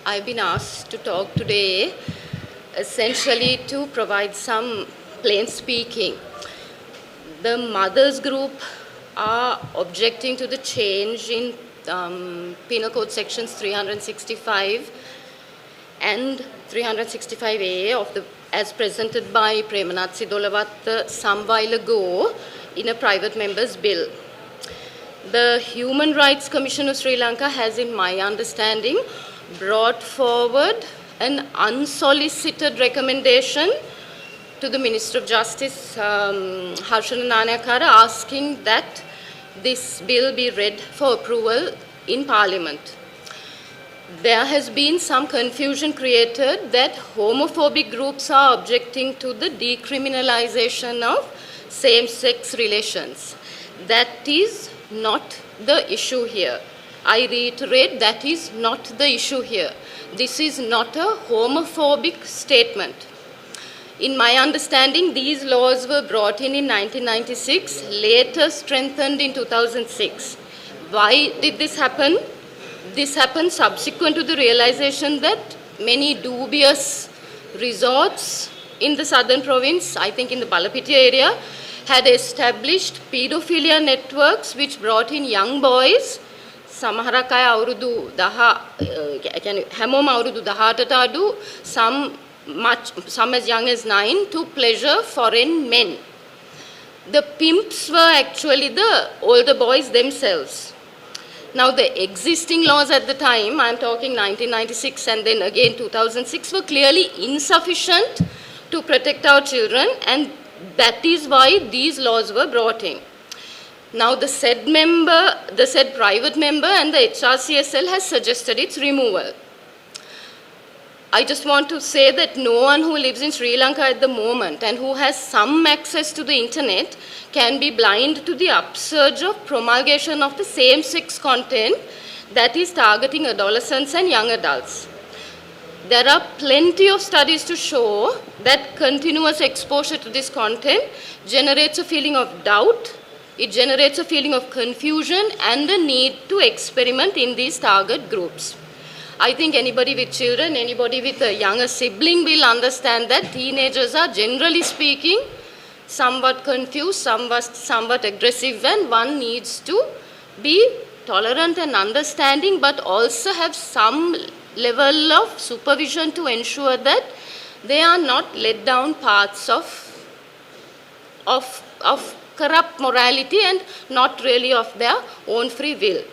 I've been asked to talk today essentially to provide some plain speaking. The mothers group are objecting to the change in Penal Code sections 365 and 365A of the as presented by Premanath Sidolawath some while ago in a private member's bill. The Human Rights Commission of Sri Lanka has, in my understanding, brought forward an unsolicited recommendation to the Minister of Justice, Harshana Nanayakara, asking that this bill be read for approval in Parliament. There has been some confusion created that homophobic groups are objecting to the decriminalization of same-sex relations. That is not the issue here. I reiterate, that is not the issue here. This is not a homophobic statement. In my understanding, these laws were brought in 1996, later strengthened in 2006. Why did this happen? This happened subsequent to the realization that many dubious resorts in the southern province, I think in the Balapitiya area, had established pedophilia networks which brought in young boys, සමහරක් අය අවුරුදු 10 يعني හැමෝම අවුරුදු 18ට අඩු some as young as 9 to pleasure foreign men. The pimps were actually the older boys themselves. Now the existing laws at the time, I am talking 1996 and then again 2006, were clearly insufficient to protect our children, and that is why these laws were brought in. Now the said private member and the HRCSL has suggested its removal. I just want to say that no one who lives in Sri Lanka at the moment and who has some access to the internet can be blind to the upsurge of promulgation of the same-sex content that is targeting adolescents and young adults. There are plenty of studies to show that continuous exposure to this content generates a feeling of doubt, it generates a feeling of confusion and the need to experiment in these target groups. I think anybody with children, anybody with a younger sibling will understand that teenagers are, generally speaking, somewhat confused, somewhat aggressive, and one needs to be tolerant and understanding, but also have some level of supervision to ensure that they are not led down paths of corrupt morality and not really of their own free will.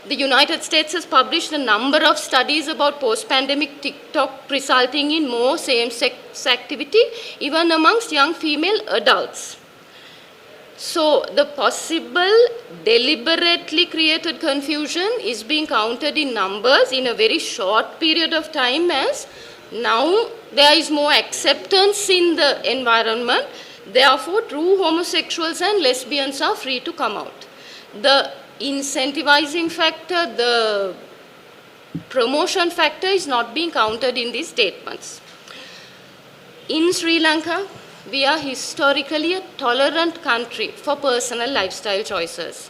The United States has published a number of studies about post-pandemic TikTok resulting in more same-sex activity, even amongst young female adults. So the possible deliberately created confusion is being counted in numbers in a very short period of time, as now there is more acceptance in the environment. Therefore, true homosexuals and lesbians are free to come out. The incentivizing factor, the promotion factor is not being counted in these statements. In Sri Lanka, we are historically a tolerant country for personal lifestyle choices.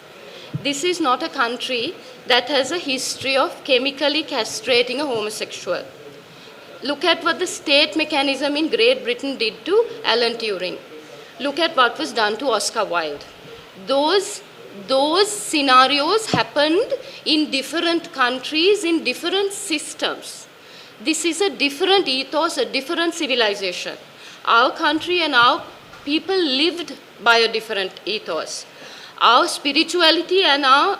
This is not a country that has a history of chemically castrating a homosexual. Look at what the state mechanism in Great Britain did to Alan Turing. Look at what was done to Oscar Wilde. Those scenarios happened in different countries, in different systems. This is a different ethos, a different civilization. Our country and our people lived by a different ethos. Our spirituality and our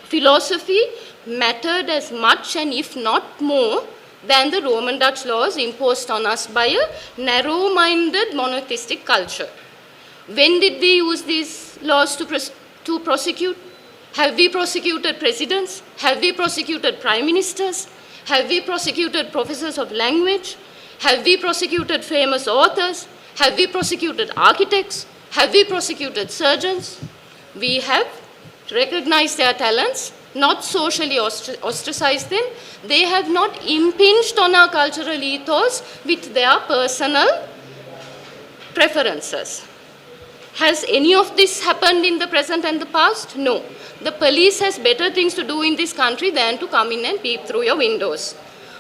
philosophy mattered as much, and if not more, than the Roman Dutch laws imposed on us by a narrow-minded monotheistic culture. When did we use these laws to prosecute? Have we prosecuted presidents? Have we prosecuted prime ministers? Have we prosecuted professors of language? Have we prosecuted famous authors? Have we prosecuted architects? Have we prosecuted surgeons? We have recognized their talents, not socially ostracized them. They have not impinged on our cultural ethos with their personal preferences. Has any of this happened in the present and the past? No. The police has better things to do in this country than to come in and peep through your windows.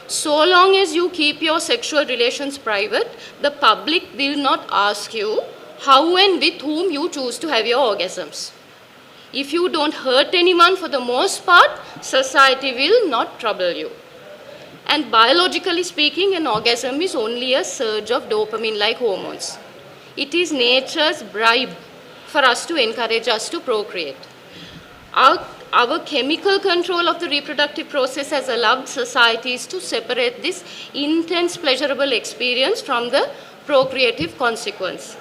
So long as you keep your sexual relations private, the public will not ask you how and with whom you choose to have your orgasms. If you don't hurt anyone, for the most part, society will not trouble you. And biologically speaking, an orgasm is only a surge of dopamine-like hormones. It is nature's bribe for us to encourage us to procreate. Our chemical control of the reproductive process has allowed societies to separate this intense pleasurable experience from the procreative consequence.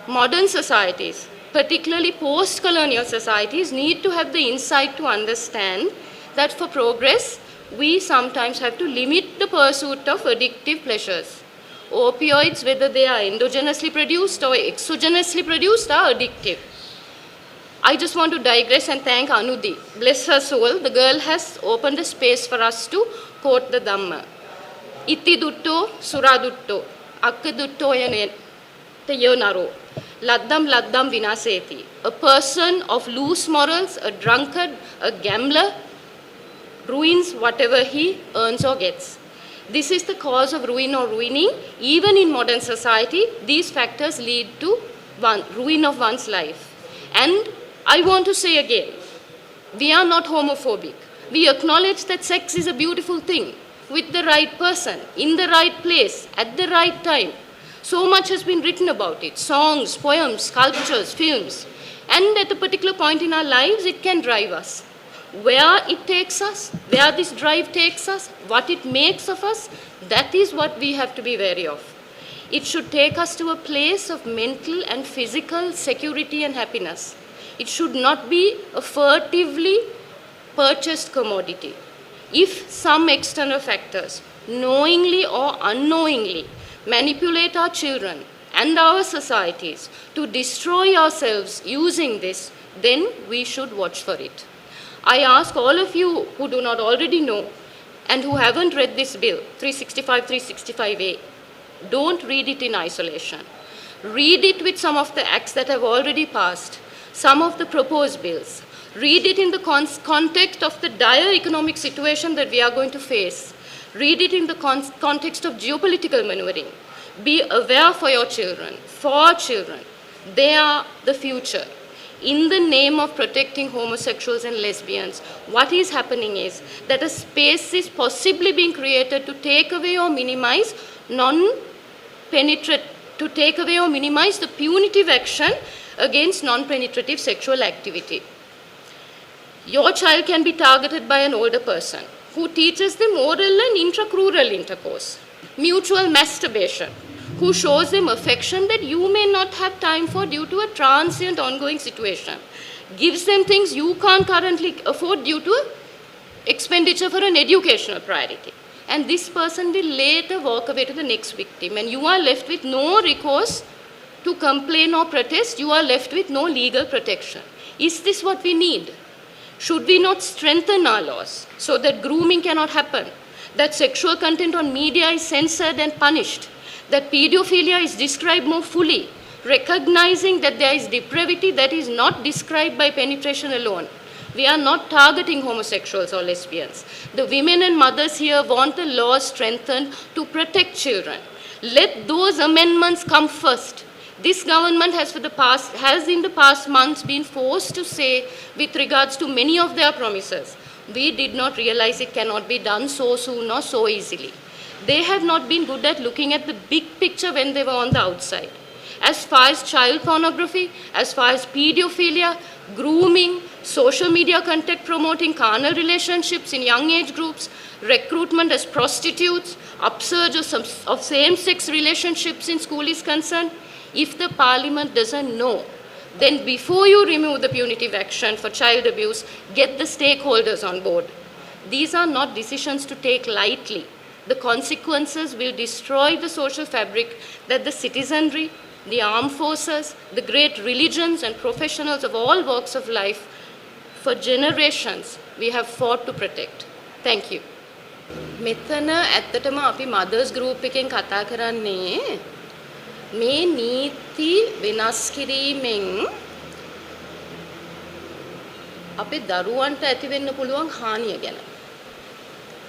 Modern societies, particularly post-colonial societies, need to have the insight to understand that for progress, we sometimes have to limit the pursuit of addictive pleasures. Opioids, whether they are endogenously produced or exogenously produced, are addictive. I just want to digress and thank Anudi. Bless her soul, the girl has opened a space for us to quote the Dhamma. Iti dutto sura dutto, akka dutto yonaro, laddam laddam vinaseti. A person of loose morals, a drunkard, a gambler, ruins whatever he earns or gets. This is the cause of ruin or ruining. Even in modern society, these factors lead to ruin of one's life. And I want to say again, we are not homophobic. We acknowledge that sex is a beautiful thing with the right person, in the right place, at the right time. So much has been written about it. Songs, poems, sculptures, films. And at a particular point in our lives, it can drive us. Where it takes us, where this drive takes us, what it makes of us, that is what we have to be wary of. It should take us to a place of mental and physical security and happiness. It should not be a furtively purchased commodity. If some external factors, knowingly or unknowingly, manipulate our children and our societies to destroy ourselves using this, then we should watch for it. I ask all of you who do not already know and who haven't read this bill, 365A, don't read it in isolation. Read it with some of the acts that have already passed, some of the proposed bills. Read it in the context of the dire economic situation that we are going to face. Read it in the context of geopolitical maneuvering. Be aware for your children, for children. They are the future. In the name of protecting homosexuals and lesbians, what is happening is that a space is possibly being created to take away or minimize the punitive action against non-penetrative sexual activity. Your child can be targeted by an older person who teaches them oral and intracrural intercourse, mutual masturbation, who shows them affection that you may not have time for due to a transient ongoing situation, gives them things you can't currently afford due to expenditure for an educational priority. And this person will later walk away to the next victim, and you are left with no recourse to complain or protest. You are left with no legal protection. Is this what we need? Should we not strengthen our laws so that grooming cannot happen, that sexual content on media is censored and punished, that pedophilia is described more fully, recognizing that there is depravity that is not described by penetration alone? We are not targeting homosexuals or lesbians. The women and mothers here want the laws strengthened to protect children. Let those amendments come first. This government has in the past months been forced to say, with regards to many of their promises, we did not realize it cannot be done so soon or so easily. They have not been good at looking at the big picture when they were on the outside. As far as child pornography, as far as pedophilia, grooming, social media content promoting carnal relationships in young age groups, recruitment as prostitutes, upsurge of same-sex relationships in school is concerned, if the parliament doesn't know, then before you remove the punitive action for child abuse, get the stakeholders on board. These are not decisions to take lightly. The consequences will destroy the social fabric that the citizenry, the armed forces, the great religions and professionals of all walks of life for generations we have fought to protect. Thank you. මෙතන ඇත්තටම අපි mothers group එකෙන් කතා කරන්නේ මේ නීති වෙනස් කිරීමෙන් අපේ දරුවන්ට ඇති වෙන්න පුළුවන් හානිය ගැන.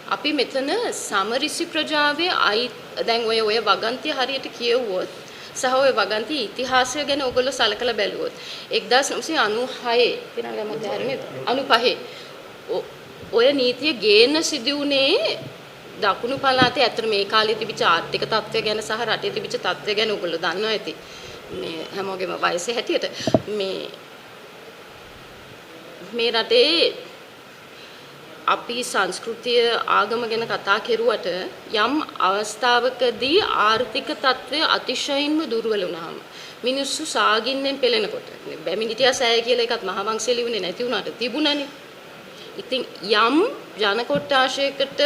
අපි මෙතන සමරිසි ප්‍රජාවේ දැන් ඔය වගන්තිය හරියට කියවුවොත් සහ ඔය වගන්තිය ඉතිහාසය ගැන ඔයගොල්ලෝ සලකලා බැලුවොත් 1996 තිරංග මැදහැර නේද 95 ඔය නීතිය ගේන්න සිදු වුණේ දකුණු පළාතේ ඇත්තට මේ කාලේ තිබිච්ච ආර්ථික තත්ත්වය ගැන සහ රටේ තිබිච්ච තත්ත්වය ගැන ඔයගොල්ලෝ දන්නවා ඇති මේ හැමෝගෙම වයසේ හැටියට මේ රටේ අපි සංස්කෘතිය ආගම ගැන කතා කරුවට යම් අවස්ථාවකදී ආර්ථික තත්ත්වය අතිශයින්ම දුර්වල වුණාම මිනිස්සු සාගින්නෙන් පෙළෙනකොට බැමිණිටියා සෑය කියලා එකත් මහාවංශය ලියුනේ නැති වුණාට තිබුණනේ. ඉතින් යම් ජන කොට්ටාශයකට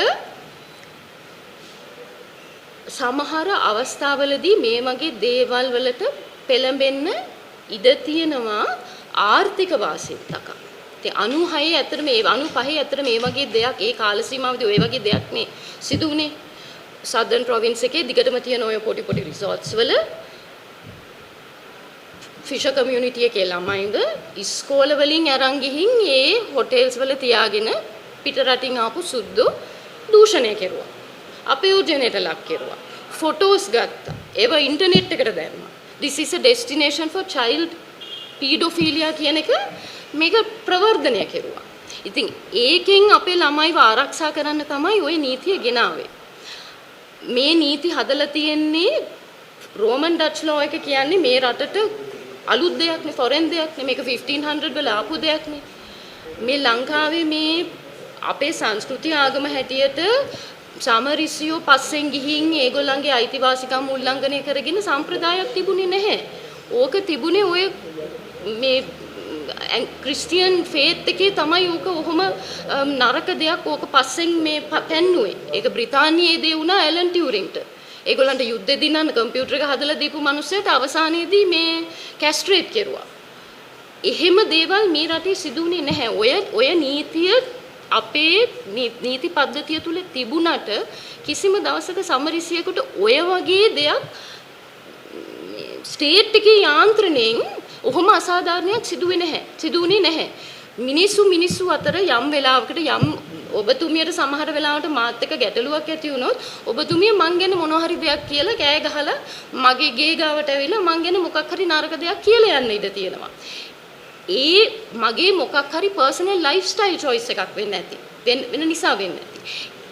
සමහර අවස්ථාවලදී මේ වගේ දේවල් වලට පෙළඹෙන්න ඉඩ තියෙනවා ආර්ථික වාසියක්ක. ඉතින් 96 ඇත්තට මේ 95 ඇත්තට මේ වගේ දෙයක් ඒ කාල සීමාවේදී ඔය වගේ දෙයක් මේ සිදු වුණේ සදර්න් ප්‍රොවින්ස් එකේ දිගටම තියෙන ඔය පොඩි රිසෝර්ට්ස් වල ෆිෂර් කමියුනිටි එකේ ළමයින්ව ඉස්කෝල වලින් අරන් ගිහින් ඒ හොටෙල්ස් වල තියාගෙන පිට රටින් ආපු සුද්දෝ දූෂණය කෙරුවා. අපයෝජනයට ලක් කෙරුවා. ෆොටෝස් ගත්තා. ඒව ඉන්ටර්නෙට් එකට දැම්මා. This is a destination for child pedophilia කියන එක මේක ප්‍රවර්ධනය කෙරුවා. ඉතින් ඒකෙන් අපේ ළමයිව ආරක්ෂා කරන්න තමයි ওই නීතිය ගෙනාවේ. මේ නීති හදලා තියෙන්නේ රෝමන් ඩච් ලෝ එක කියන්නේ මේ රටට අලුත් දෙයක් නේ ෆොරෙන් දෙයක් නේ මේක 1500 වල ආපු දෙයක් නේ. මේ ලංකාවේ මේ අපේ සංස්කෘතිය ආගම හැටියට සමරිසියෝ පස්සෙන් ගිහින් ඒගොල්ලන්ගේ අයිතිවාසිකම් උල්ලංඝනය කරගෙන සම්ප්‍රදායක් තිබුණේ නැහැ. ඕක තිබුණේ ඔය මේ ක්‍රිස්තියන් ෆේත් එකේ තමයි ඕක ඔහොම නරක දෙයක් ඕක පස්සෙන් මේ පෙන්නුවේ. ඒක බ්‍රිතාන්‍යයේ දේ වුණා ඇලන් ටියුරින්ට. ඒගොල්ලන්ට යුද්ධෙ දිනන කම්පියුටර් එක හදලා දීපු මිනිස්සුන්ට අවසානයේදී මේ කැස්ට්‍රේට් කෙරුවා. එහෙම දේවල් මේ රටේ සිදුුනේ නැහැ. ඔය නීතිය අපේ නීති පද්ධතිය තුල තිබුණට කිසිම දවසක සමරිසියෙකුට ඔය වගේ දෙයක් ස්ටේට් එකේ යාන්ත්‍රණයෙන් ඔහොම අසාධාරණයක් සිදුුනේ නැහැ. මිනිස්සු අතර යම් වෙලාවකට යම් ඔබතුමියට සමහර වෙලාවට මාත් එක්ක ගැටලුවක් ඇති වුණොත් ඔබතුමිය මං ගැන මොනවා හරි දෙයක් කියලා කෑ ගහලා මගේ ගේ ගාවට ඇවිල්ලා මං ගැන මොකක් හරි නරක දෙයක් කියලා යන්න ඉඩ තියෙනවා. ඒ මගේ මොකක් හරි පර්සනල් ලයිෆ් ස්ටයිල් චොයිස් එකක් වෙන්න ඇති. වෙන නිසා වෙන්න ඇති.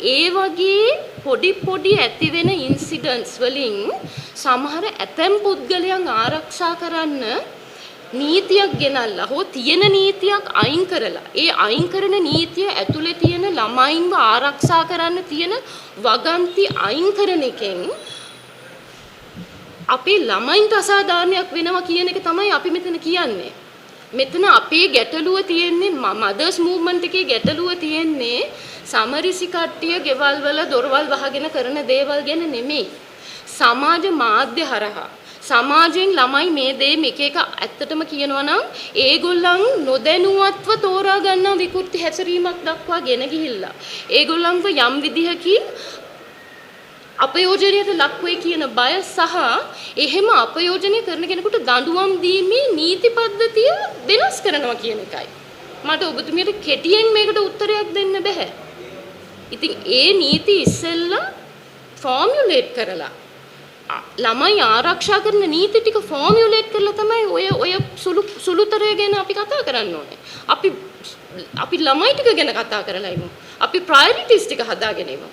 ඒ වගේ පොඩි ඇති වෙන ඉන්සිඩන්ට්ස් වලින් සමහර ඇතැම් පුද්ගලයන් ආරක්ෂා කරන්න නීතියක් ගෙනල්ලා හෝ තියෙන නීතියක් අයින් කරලා ඒ අයින් කරන නීතිය ඇතුලේ තියෙන ළමයින්ව ආරක්ෂා කරන්න තියෙන වගන්ති අයින් කරන එකෙන් අපේ ළමයින්ට අසාධාරණයක් වෙනවා කියන එක තමයි අපි මෙතන කියන්නේ. මෙතන අපේ ගැටලුව තියෙන්නේ මදර්ස් මූව්මන්ට් එකේ ගැටලුව තියෙන්නේ සමරිසි කට්ටිය ගෙවල් වල දොරවල් වහගෙන කරන දේවල් ගැන නෙමෙයි. සමාජ මාධ්‍ය හරහා සමාජයෙන් ළමයි මේ දේ මේක එක ඇත්තටම කියනවා නම් ඒගොල්ලන් නොදැනුවත්ව තෝරා ගන්නා විකෘති හැසිරීමක් දක්වා ගෙන ගිහිල්ලා ඒගොල්ලන්ව යම් විදිහකින් අපයෝජනයට ලක් වෙයි කියන බය සහ එහෙම අපයෝජනය කරන කෙනෙකුට දඬුවම් දීමේ නීති පද්ධතිය වෙනස් කරනවා කියන එකයි. මට ඔබතුමියට කෙටියෙන් මේකට උත්තරයක් දෙන්න බෑ. ඉතින් ඒ නීති ඉස්සෙල්ලා ෆෝමියුලේට් කරලා ළමයි ආරක්ෂා කරන නීති ටික ෆෝමියුලේට් කරලා තමයි ඔය සුළුතරය ගැන අපි කතා කරන්න ඕනේ. අපි ළමයි ටික ගැන කතා කරලා ඉමු. අපි ප්‍රයොරිටිස් ටික හදාගෙන ඉමු.